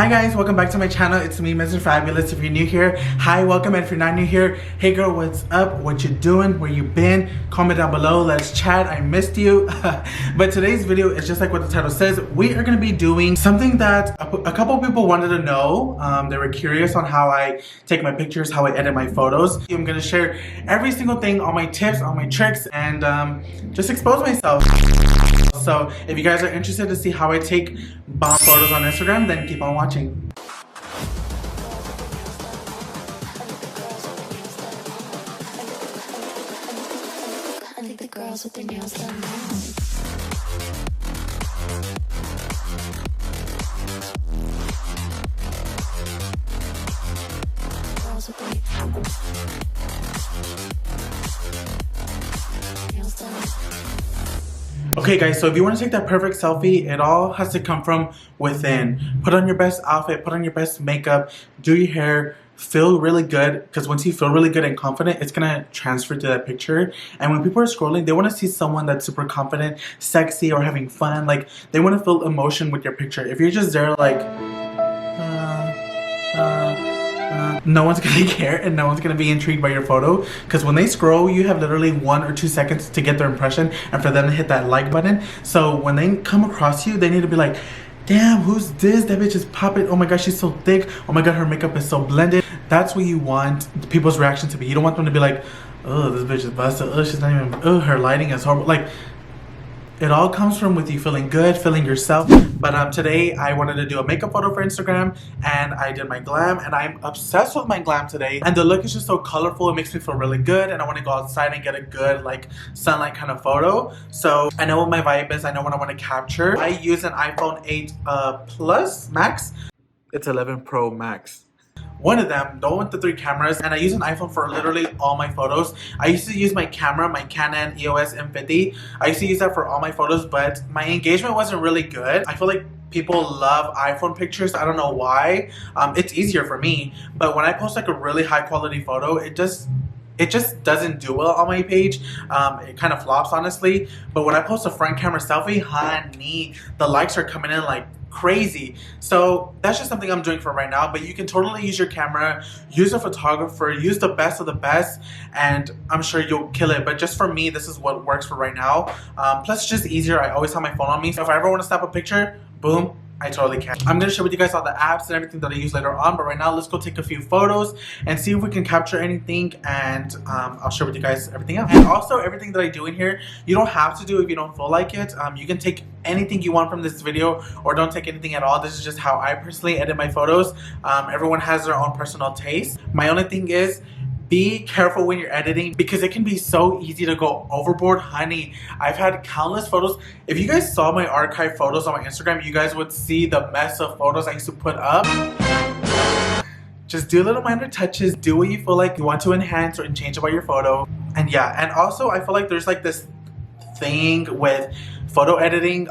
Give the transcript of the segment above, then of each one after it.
Hi guys, welcome back to my channel. It's me, Mr. Fabulous. If you're new here, hi, welcome. And if you're not new here, hey girl, what's up? What you doing? Where you been? Comment down below. Let's chat. I missed you. But today's video is just like what the title says. We are going to be doing something that a couple people wanted to know. They were curious on how I take my pictures, how I edit my photos. I'm going to share every single thing, all my tips, all my tricks, and just expose myself. So if you guys are interested to see how I take bomb photos on Instagram, then keep on watching. I think the girls with their nails done now. Girls with their nails done. Okay guys, so if you want to take that perfect selfie, it all has to come from within. Put on your best outfit, put on your best makeup, do your hair, feel really good, because once you feel really good and confident, it's gonna transfer to that picture. And when people are scrolling, they want to see someone that's super confident, sexy, or having fun. Like, they want to feel emotion with your picture. If you're just there like no one's gonna care and no one's gonna be intrigued by your photo, because when they scroll, you have literally 1 or 2 seconds to get their impression and for them to hit that like button. So when they come across you, they need to be like, damn, who's this? That bitch is popping. Oh my gosh, she's so thick. Oh my god, her makeup is so blended. That's what you want people's reaction to be. You don't want them to be like, oh, this bitch is busted. Oh, she's not even, oh, her lighting is horrible. Like, it all comes from with you feeling good, feeling yourself. But today I wanted to do a makeup photo for Instagram, and I did my glam, and I'm obsessed with my glam today. And the look is just so colorful, it makes me feel really good, and I want to go outside and get a good like sunlight kind of photo. So I know what my vibe is, I know what I want to capture. I use an iPhone 8 Plus Max. It's 11 Pro Max. One of them, the one with the 3 cameras, and I use an iPhone for literally all my photos. I used to use my camera, my Canon EOS M50. I used to use that for all my photos, but my engagement wasn't really good. I feel like people love iPhone pictures. I don't know why. It's easier for me, but when I post like a really high quality photo, it just doesn't do well on my page. It kind of flops, honestly. But when I post a front camera selfie, honey, the likes are coming in like crazy. So that's just something I'm doing for right now. But you can totally use your camera, use a photographer, use the best of the best, and I'm sure you'll kill it. But just for me, this is what works for right now. Plus, it's just easier. I always have my phone on me, so if I ever want to snap a picture, boom, I totally can. I'm going to share with you guys all the apps and everything that I use later on, but right now let's go take a few photos and see if we can capture anything, and I'll share with you guys everything else. And also, everything that I do in here, you don't have to do if you don't feel like it. You can take anything you want from this video, or don't take anything at all. This is just how I personally edit my photos. Everyone has their own personal taste. My only thing is, be careful when you're editing, because it can be so easy to go overboard. Honey, I've had countless photos. If you guys saw my archive photos on my Instagram, you guys would see the mess of photos I used to put up. Just do little minor touches. Do what you feel like you want to enhance or change about your photo. And yeah, and also I feel like there's like this thing with photo editing.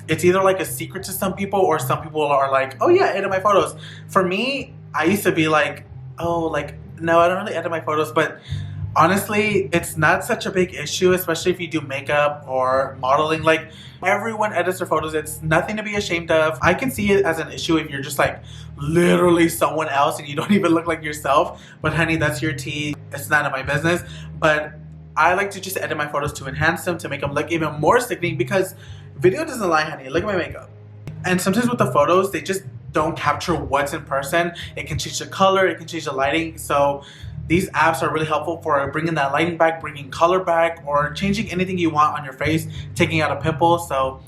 It's either like a secret to some people, or some people are like, oh yeah, edit my photos. For me, I used to be like, oh, like, no, I don't really edit my photos, but honestly, it's not such a big issue, especially if you do makeup or modeling. Like, everyone edits their photos. It's nothing to be ashamed of. I can see it as an issue if you're just like literally someone else and you don't even look like yourself. But honey, that's your tea. It's none of my business. But I like to just edit my photos to enhance them, to make them look even more sickening, because video doesn't lie, honey. Look at my makeup. And sometimes with the photos, they just don't capture what's in person. It can change the color, it can change the lighting. So these apps are really helpful for bringing that lighting back, bringing color back, or changing anything you want on your face, taking out a pimple. So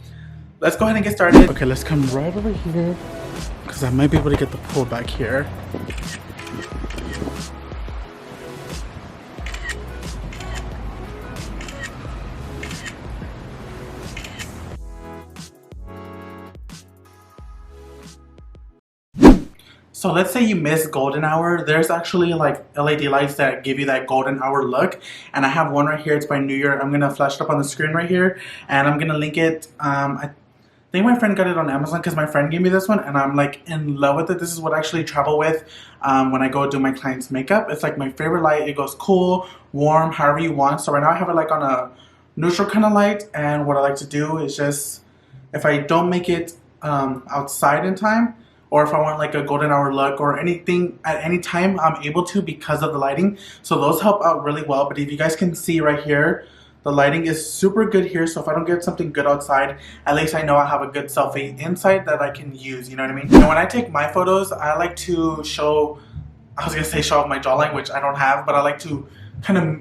let's go ahead and get started. Okay, let's come right over here, because I might be able to get the pull back here. So let's say you miss golden hour. There's actually like LED lights that give you that golden hour look. And I have one right here. It's by New York. I'm going to flash it up on the screen right here. And I'm going to link it. I think my friend got it on Amazon, because my friend gave me this one. And I'm like in love with it. This is what I actually travel with when I go do my client's makeup. It's like my favorite light. It goes cool, warm, however you want. So right now I have it like on a neutral kind of light. And what I like to do is just, if I don't make it outside in time, or if I want like a golden hour look or anything at any time, I'm able to because of the lighting. So those help out really well. But if you guys can see right here, the lighting is super good here. So if I don't get something good outside, at least I know I have a good selfie inside that I can use, you know what I mean? And when I take my photos, I like to show, I was gonna say show off my jawline, which I don't have, but I like to kind of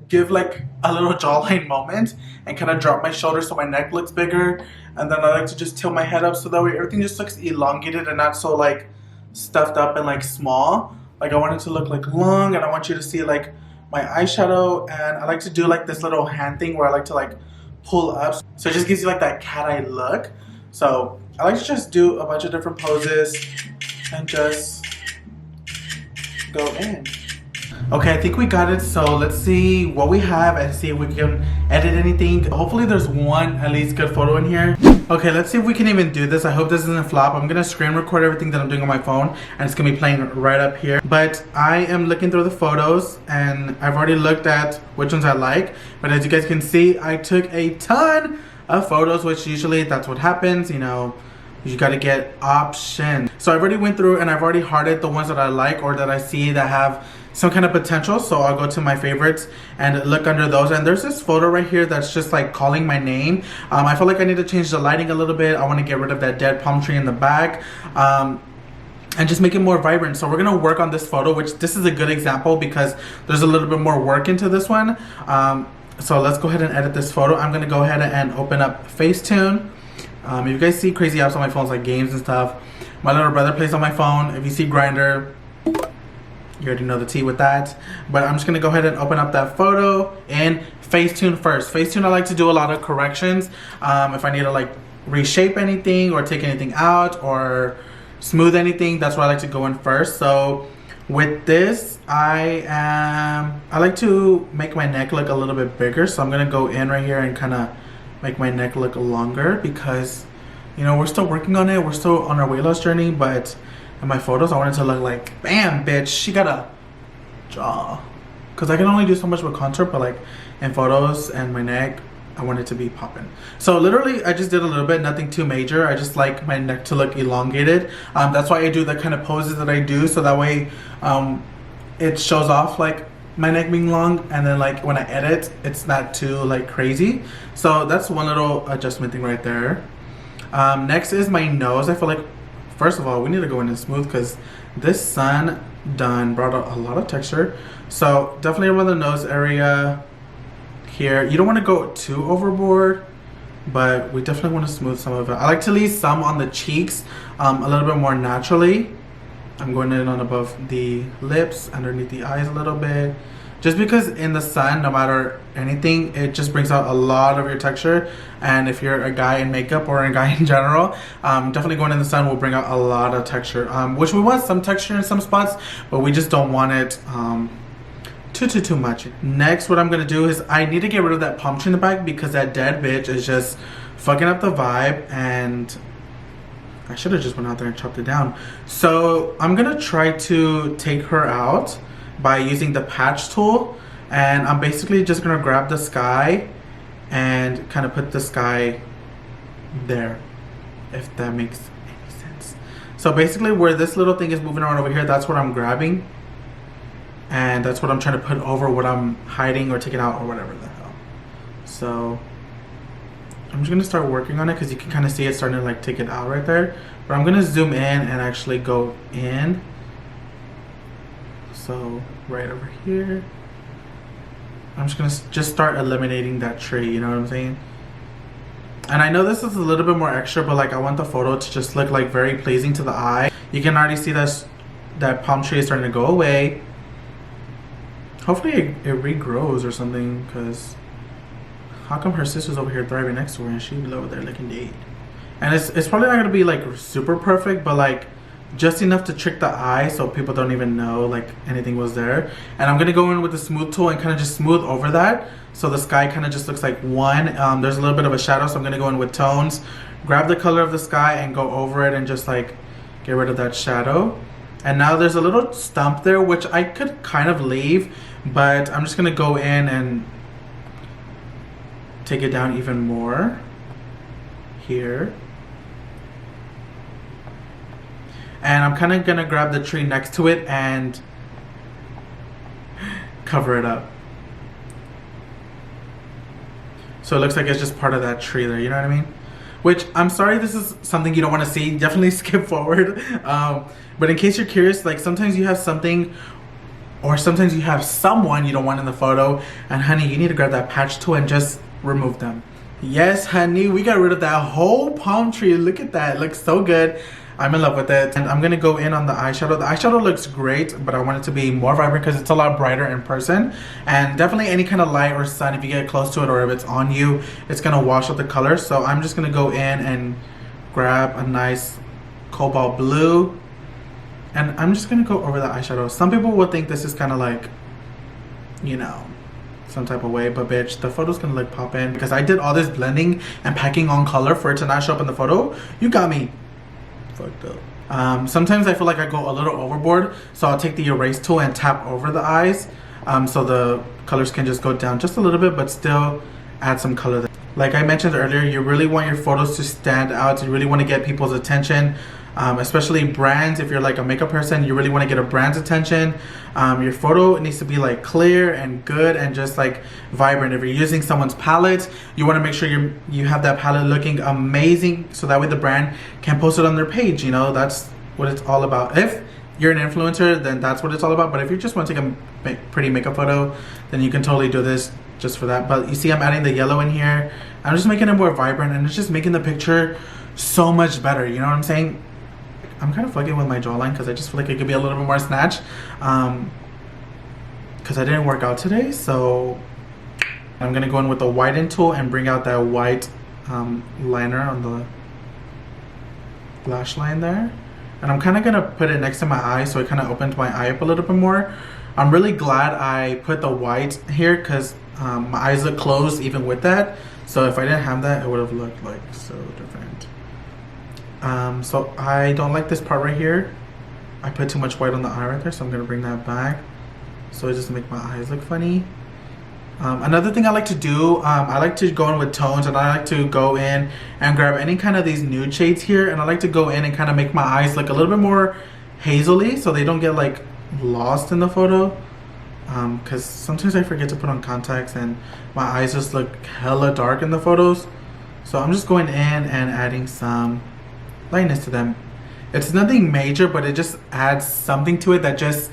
give like a little jawline moment and kind of drop my shoulders so my neck looks bigger. And then I like to just tilt my head up so that way everything just looks elongated and not so like stuffed up and like small. Like I want it to look like long, and I want you to see like my eyeshadow. And I like to do like this little hand thing where I like to like pull up, so it just gives you like that cat eye look. So I like to just do a bunch of different poses and just go in. Okay, I think we got it. So let's see what we have and see if we can edit anything. Hopefully there's one at least good photo in here. Okay, let's see if we can even do this. I hope this doesn't flop. I'm gonna screen record everything that I'm doing on my phone, and it's gonna be playing right up here. But I am looking through the photos and I've already looked at which ones I like. But as you guys can see, I took a ton of photos, which usually that's what happens, you know. You gotta get options. So I've already went through and I've already hearted the ones that I like or that I see that have some kind of potential. So I'll go to my favorites and look under those. And there's this photo right here that's just like calling my name. I feel like I need to change the lighting a little bit. I want to get rid of that dead palm tree in the back. And just make it more vibrant. So we're gonna work on this photo, which this is a good example because there's a little bit more work into this one. So let's go ahead and edit this photo. I'm gonna go ahead and open up Facetune. If you guys see crazy apps on my phones like games and stuff, my little brother plays on my phone. If you see Grindr, you already know the tea with that. But I'm just gonna go ahead and open up that photo in Facetune first. Facetune, I like to do a lot of corrections. If I need to like reshape anything or take anything out or smooth anything, that's where I like to go in first. So with this, I like to make my neck look a little bit bigger. So I'm gonna go in right here and kind of make my neck look longer because, you know, we're still working on it. We're still on our weight loss journey, but in my photos, I want it to look like, bam, bitch, she got a jaw. Because I can only do so much with contour, but like in photos and my neck, I want it to be popping. So literally, I just did a little bit, nothing too major. I just like my neck to look elongated. That's why I do the kind of poses that I do, so that way it shows off like my neck being long, and then like when I edit, it's not too like crazy. So that's one little adjustment thing right there. Next is my nose. I feel like, first of all, we need to go in and smooth because this sun done brought out a lot of texture. So definitely around the nose area here. You don't want to go too overboard, but we definitely want to smooth some of it. I like to leave some on the cheeks a little bit more naturally. I'm going in on above the lips, underneath the eyes a little bit. Just because in the sun, no matter anything, it just brings out a lot of your texture. And if you're a guy in makeup or a guy in general, definitely going in the sun will bring out a lot of texture. Which we want some texture in some spots, but we just don't want it too much. Next, what I'm gonna do is I need to get rid of that palm tree in the back because that dead bitch is just fucking up the vibe, and I should have just went out there and chopped it down. So I'm gonna try to take her out by using the patch tool, and I'm basically just gonna grab the sky and kind of put the sky there, if that makes any sense. So basically where this little thing is moving around over here, that's what I'm grabbing, and that's what I'm trying to put over what I'm hiding or taking out or whatever the hell. So I'm just gonna start working on it because you can kind of see it starting to like take it out right there. But I'm gonna zoom in and actually go in. So right over here, I'm just gonna start eliminating that tree, you know what I'm saying? And I know this is a little bit more extra, but like I want the photo to just look like very pleasing to the eye. You can already see that palm tree is starting to go away. Hopefully it regrows or something, because how come her sister's over here thriving next to her and she's over there looking dead? And it's probably not gonna be like super perfect, but like just enough to trick the eye so people don't even know like anything was there. And I'm gonna go in with the smooth tool and kind of just smooth over that, so the sky kind of just looks like one. There's a little bit of a shadow, so I'm gonna go in with tones, grab the color of the sky and go over it and just like get rid of that shadow. And now there's a little stump there, which I could kind of leave, but I'm just gonna go in and take it down even more here. And I'm kind of gonna grab the tree next to it and cover it up. So it looks like it's just part of that tree there, you know what I mean? Which, I'm sorry this is something you don't want to see, definitely skip forward. But in case you're curious, like sometimes you have something or sometimes you have someone you don't want in the photo, and honey, you need to grab that patch tool and just remove them. Yes, honey, we got rid of that whole palm tree. Look at that, it looks so good. I'm in love with it. And I'm gonna go in on the eyeshadow. The eyeshadow looks great, but I want it to be more vibrant because it's a lot brighter in person. And definitely any kind of light or sun, if you get close to it or if it's on you, it's gonna wash out the color. So I'm just gonna go in and grab a nice cobalt blue. And I'm just gonna go over the eyeshadow. Some people will think this is kind of like, you know, some type of way, but bitch, the photo's gonna look pop in because I did all this blending and packing on color for it to not show up in the photo. You got me fucked up. Sometimes I feel like I go a little overboard, so I'll take the erase tool and tap over the eyes so the colors can just go down just a little bit but still add some color there. Like I mentioned earlier, you really want your photos to stand out. You really want to get people's attention, especially brands. If you're like a makeup person, you really want to get a brand's attention. Your photo needs to be like clear and good and just like vibrant. If you're using someone's palette, you want to make sure you have that palette looking amazing, so that way the brand can post it on their page. You know, that's what it's all about. If you're an influencer, then that's what it's all about. But if you just want to take a pretty makeup photo, then you can totally do this just for that. But you see I'm adding the yellow in here. I'm just making it more vibrant, and it's just making the picture so much better. You know what I'm saying? I'm kind of fucking with my jawline because I just feel like it could be a little bit more snatched because I didn't work out today. So I'm gonna go in with the whiten tool and bring out that white liner on the lash line there. And I'm kind of gonna put it next to my eye so it kind of opens my eye up a little bit more. I'm really glad I put the white here because my eyes look closed even with that. So if I didn't have that, it would have looked like so different. So I don't like this part right here. I put too much white on the eye right there, so I'm gonna bring that back so it doesn't make my eyes look funny. Another thing I like to do, I like to go in with tones, and I like to go in and grab any kind of these nude shades here, and I like to go in and kind of make my eyes look a little bit more hazily so they don't get like lost in the photo. Because sometimes I forget to put on contacts and my eyes just look hella dark in the photos. So I'm just going in and adding some lightness to them. It's nothing major, but it just adds something to it that just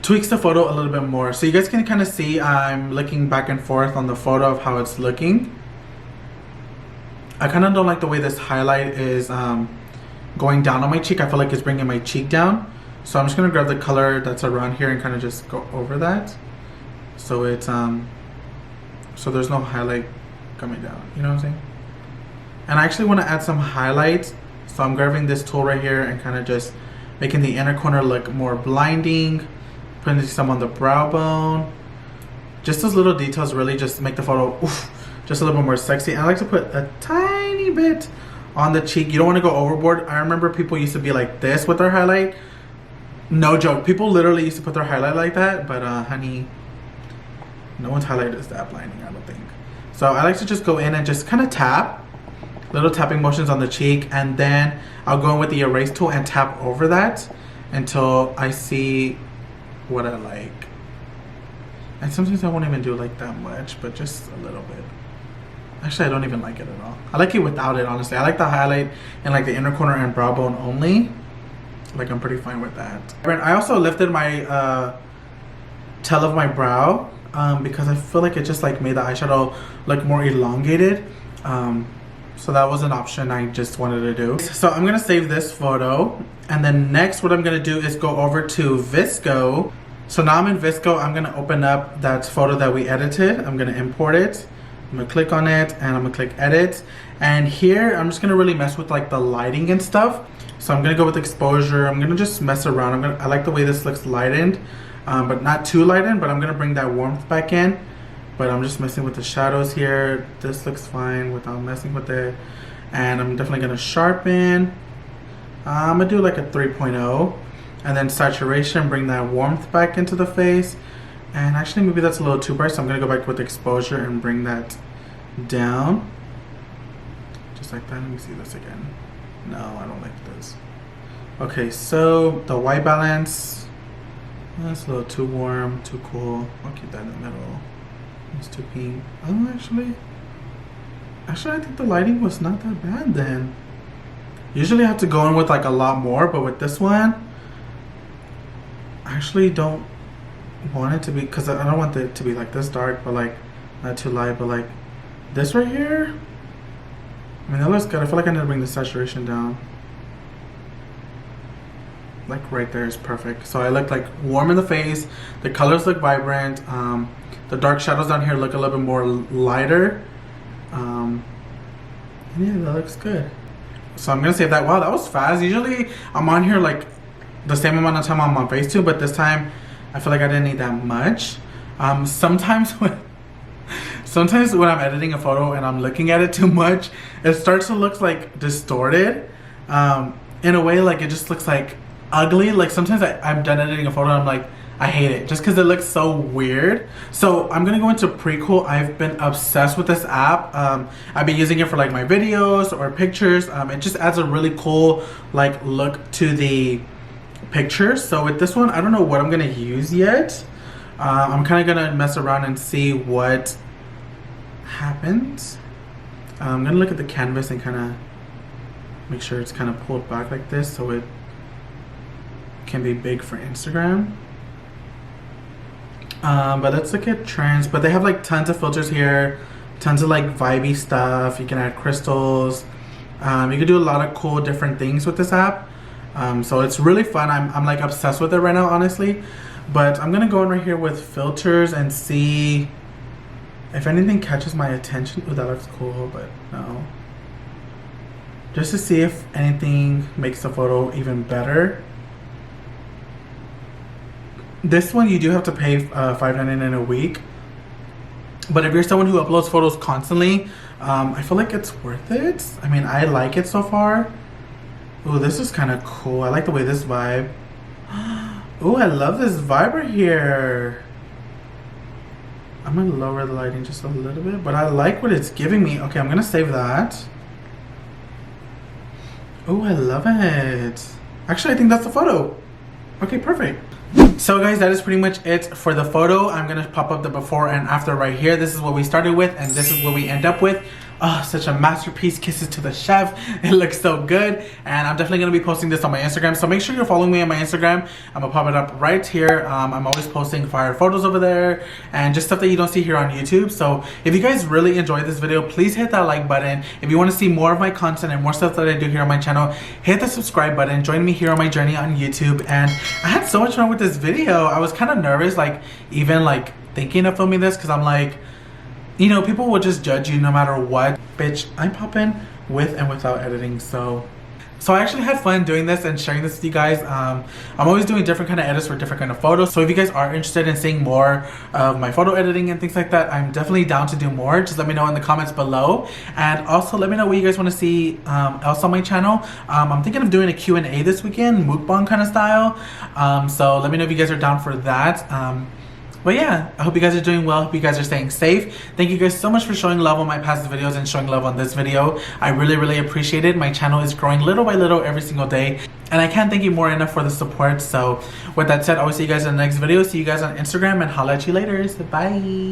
tweaks the photo a little bit more. So you guys can kind of see I'm looking back and forth on the photo of how it's looking. I kind of don't like the way this highlight is going down on my cheek. I feel like it's bringing my cheek down. So I'm just gonna grab the color that's around here and kind of just go over that. So it's so there's no highlight coming down, you know what I'm saying? And I actually want to add some highlights. So I'm grabbing this tool right here and kind of just making the inner corner look more blinding, putting some on the brow bone. Just those little details really just make the photo just a little bit more sexy. And I like to put a tiny bit on the cheek. You don't want to go overboard. I remember people used to be like this with their highlight. No joke, people literally used to put their highlight like that, but honey, no one's highlight is that blinding, I don't think. So I like to just go in and just kind of tap, little tapping motions on the cheek, and then I'll go in with the erase tool and tap over that until I see what I like. And sometimes I won't even do like that much, but just a little bit. Actually, I don't even like it at all. I like it without it, honestly. I like the highlight and like the inner corner and brow bone only. Like, I'm pretty fine with that. I also lifted my tail of my brow because I feel like it just like made the eyeshadow look more elongated. So that was an option I just wanted to do. So I'm gonna save this photo, and then next what I'm gonna do is go over to VSCO. So now I'm in VSCO. I'm gonna open up that photo that we edited. I'm gonna import it. I'm gonna click on it and I'm gonna click edit. And here I'm just gonna really mess with like the lighting and stuff. So I'm gonna go with exposure. I'm gonna just mess around. I like the way this looks lightened, but not too lightened, but I'm gonna bring that warmth back in. But I'm just messing with the shadows here. This looks fine without messing with it. And I'm definitely gonna sharpen. I'm gonna do like a 3.0. And then saturation, bring that warmth back into the face. And actually maybe that's a little too bright, so I'm gonna go back with exposure and bring that down. Just like that. Let me see this again. No, I don't like this. Okay, so the white balance, that's a little too warm, too cool. I'll keep that in the middle. It's too pink. Oh, actually, I think the lighting was not that bad then. Usually I have to go in with like a lot more, but with this one, I actually don't want it to be, because I don't want it to be like this dark, but like not too light, but like this right here. I mean, that looks good. I feel like I need to bring the saturation down. Like right there is perfect. So I look like warm in the face. The colors look vibrant. The dark shadows down here look a little bit more lighter. And yeah, that looks good. So I'm gonna save that. Wow, that was fast. Usually I'm on here like the same amount of time I'm on Facetune, but this time I feel like I didn't need that much. Sometimes when I'm editing a photo and I'm looking at it too much, it starts to look like distorted. In a way, like it just looks like ugly. Like sometimes I'm done editing a photo and I'm like, I hate it just because it looks so weird. So I'm gonna go into Prequel. I've been obsessed with this app. I've been using it for like my videos or pictures. It just adds a really cool like look to the pictures. So with this one, I don't know what I'm gonna use yet. I'm kind of gonna mess around and see what happens. I'm gonna look at the canvas and kind of make sure it's kind of pulled back like this so it can be big for Instagram. But let's look at trends. But they have like tons of filters here, tons of like vibey stuff. You can add crystals. You can do a lot of cool different things with this app. So it's really fun. I'm like obsessed with it right now, honestly. But I'm gonna go in right here with filters and see if anything catches my attention. Oh, that looks cool, but no. Just to see if anything makes the photo even better. This one you do have to pay $5.99 a week, but if you're someone who uploads photos constantly, I feel like it's worth it. I mean, I like it so far. Oh, this is kind of cool. I like the way this vibe. Oh, I love this vibe right here. I'm gonna lower the lighting just a little bit, but I like what it's giving me. Okay, I'm gonna save that. Oh, I love it. Actually, I think that's the photo. Okay, perfect. So guys, that is pretty much it for the photo. I'm gonna pop up the before and after right here. This is what we started with and this is what we end up with. Oh, such a masterpiece. Kisses to the chef. It looks so good. And I'm definitely going to be posting this on my Instagram. So make sure you're following me on my Instagram. I'm going to pop it up right here. I'm always posting fire photos over there and just stuff that you don't see here on YouTube. So if you guys really enjoyed this video, please hit that like button. If you want to see more of my content and more stuff that I do here on my channel, hit the subscribe button. Join me here on my journey on YouTube. And I had so much fun with this video. I was kind of nervous, like even like thinking of filming this because I'm like, you know, people will just judge you no matter what. Bitch, I'm popping with and without editing, so I actually had fun doing this and sharing this with you guys. I'm always doing different kind of edits for different kind of photos. So if you guys are interested in seeing more of my photo editing and things like that, I'm definitely down to do more. Just let me know in the comments below. And also let me know what you guys want to see else on my channel. I'm thinking of doing a Q&A this weekend, mukbang kind of style. So let me know if you guys are down for that. But yeah, I hope you guys are doing well. I hope you guys are staying safe. Thank you guys so much for showing love on my past videos and showing love on this video. I really, really appreciate it. My channel is growing little by little every single day. And I can't thank you more enough for the support. So with that said, I will see you guys in the next video. See you guys on Instagram and holla at you later. So bye.